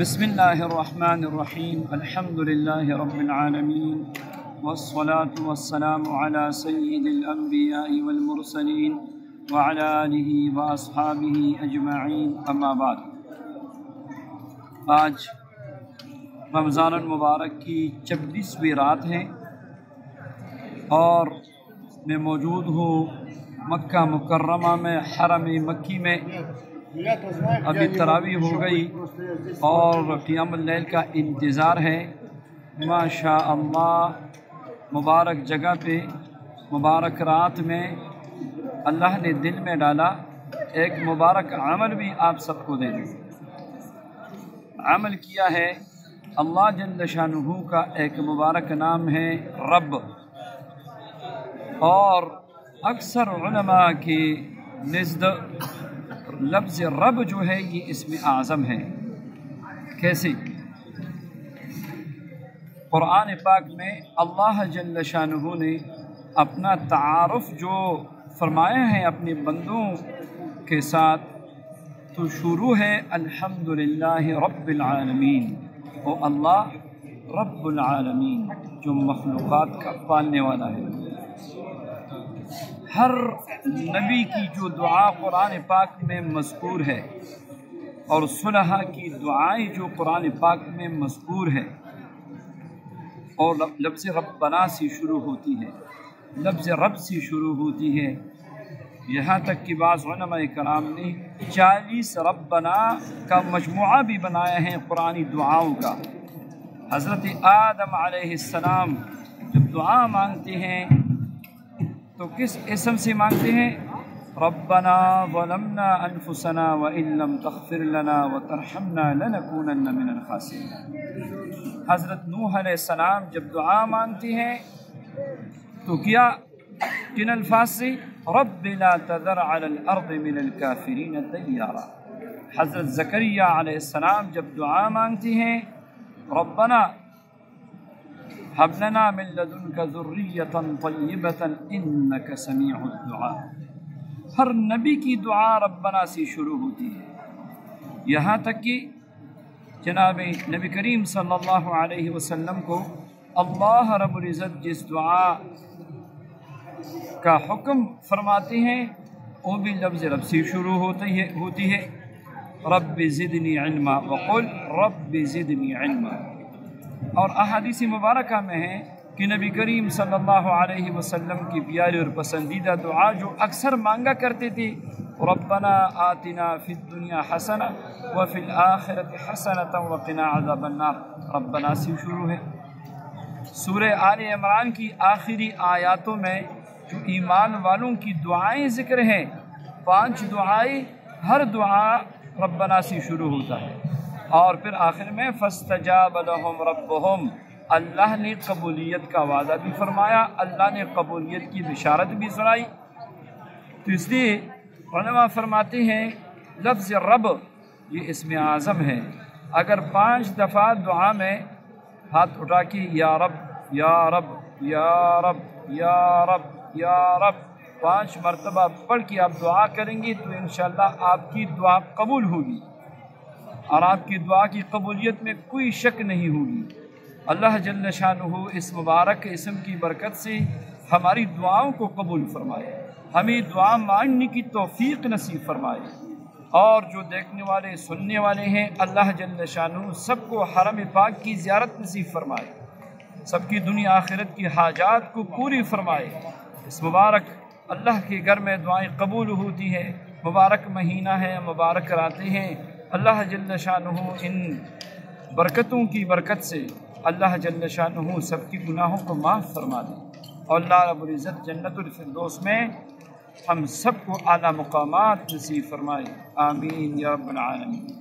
बिस्मिल्लाहिर्रहमानिर्रहीम अल्हम्दुलिल्लाहि रब्बिल आलमीन वस्सलातु वस्सलामु अला सय्यिदिल अंबिया'i वल मुरसलीन व अला आलिहि व अस्हाबिहि अजमईन अम्मा बाद। आज रमज़ानुल मुबारक की 26वीं रात है और मैं मौजूद हूँ मक्का मुकर्रमा में, हरम मक्की में। अभी तरावी हो गई और क़ियामुल लैल का इंतज़ार है। माशा अल्लाह, मुबारक जगह पे मुबारक रात में अल्लाह ने दिल में डाला एक मुबारक अमल भी आप सबको दे दूँ। अमल किया है अल्लाह जल्ल शानुहु का एक मुबारक नाम है रब, और अक्सर उलमा के नज़द लफ्ज़ रब जो है ये इसमें आज़म है। कैसे? कुरान पाक में अल्लाह जल्ल शानुहु ने अपना तारुफ़ जो फरमाया है अपने बंदों के साथ, तो शुरू है अल्हम्दुलिल्लाहि रब्बिल आलमीन। ओ अल्लाह रब्बुल आलमीन जो मखलूक़ात का पालने वाला है। हर नबी की जो दुआ कुरान पाक में मज़कूर है और सुलह की दुआएं जो कुरान पाक में मज़कूर है और लफ्ज़ रब्बना से शुरू होती है, लफ्ज़ रब से शुरू होती है। यहाँ तक कि बाज़ उलमा कराम ने 40 रब्बना का मजमुआ भी बनाया है कुरानी दुआओं का। हज़रत आदम अलैहिस्सलाम जब दुआ मांगते हैं तो किस इसम से मांगते हैं? रब्बना ज़लमना अनफुसना व इल्लम तग़फ़िर लना व तरहमना लनकूनन्न मिनल ख़ासिरीन। हज़रत नूह अलैहिस्सलाम जब दुआ मांगते हैं तो क्या किन अल्फाज से? रब्बि ला तज़र अलल अर्ज़ि मिनल काफ़िरीन दय्यारा। हज़रत ज़करिया अलैहिस्सलाम जब दुआ मांगते हैं रब्बना हब लना मिन लदुनका ज़ुर्रियतन तय्यबतन इन्नका समीउद दुआ। हर नबी की दुआ रब्बना से शुरू होती है। यहाँ तक कि जनाब नबी करीम सल्लल्लाहु अलैहि वसल्लम को अल्लाह रब्बुल इज़्ज़त जिस दुआ का हुक्म फरमाते हैं वो भी लफ्ज़ रब से शुरू होती है रब्बि ज़िदनी इल्मा वक़ुल रब्बि ज़िदनी इल्मा। और अहादीस मुबारका में है कि नबी करीम सल्लल्लाहु अलैहि वसल्लम की प्यारी और पसंदीदा दुआ जो अक्सर मांगा करते थे, रब्बना आतिना फिद दुनिया हसना व फिल आखिरति हसनतन व क़िना अज़ाबन नार। रब्बना से शुरू है। सूरह आले इमरान की आखिरी आयतों में जो ईमान वालों की दुआएं ज़िक्र हैं, 5 दुआएं, हर दुआ रब्बना से शुरू होता है। और फिर आखिर में फस्तजाब लहुम रब्बुहुम, अल्लाह ने कबूलियत का वादा भी फरमाया, अल्लाह ने कबूलियत की बिशारत भी सुनाई। तो इसलिए उलमा फरमाते हैं लफ्ज़ रब ये इसमें आज़म है। अगर 5 दफ़ा दुआ में हाथ उठा के या रब या रब या रब या रब या रब 5 मरतबा पढ़ के आप दुआ करेंगे तो इंशाअल्लाह आपकी दुआ कबूल होगी और आपकी दुआ की कबूलियत में कोई शक नहीं होगी। अल्लाह जल्ल शानुहु इस मुबारक इसम की बरकत से हमारी दुआओं को कबूल फरमाए, हमें दुआ मांगने की तौफीक नसीब फरमाए। और जो देखने वाले सुनने वाले हैं अल्लाह जल्ल शानुहु सबको हरम पाक की ज़ियारत नसीब फरमाए, सबकी दुनिया आखिरत की हाजात को पूरी फरमाए। इस मुबारक अल्लाह के घर में दुआएं कबूल होती हैं। मुबारक महीना है, मुबारक रातें हैं। अल्लाह जल्ल शानुहु इन बरकतों की बरकत से अल्लाह जल्ल शानुहु सबकी गुनाहों को माफ़ फरमा दे और अल्लाह रब्बुल इज़्ज़त जन्नतुल फिरदौस में हम सबको आला मुकामात नसीब फरमाए। आमीन या रब्बल आलमीन।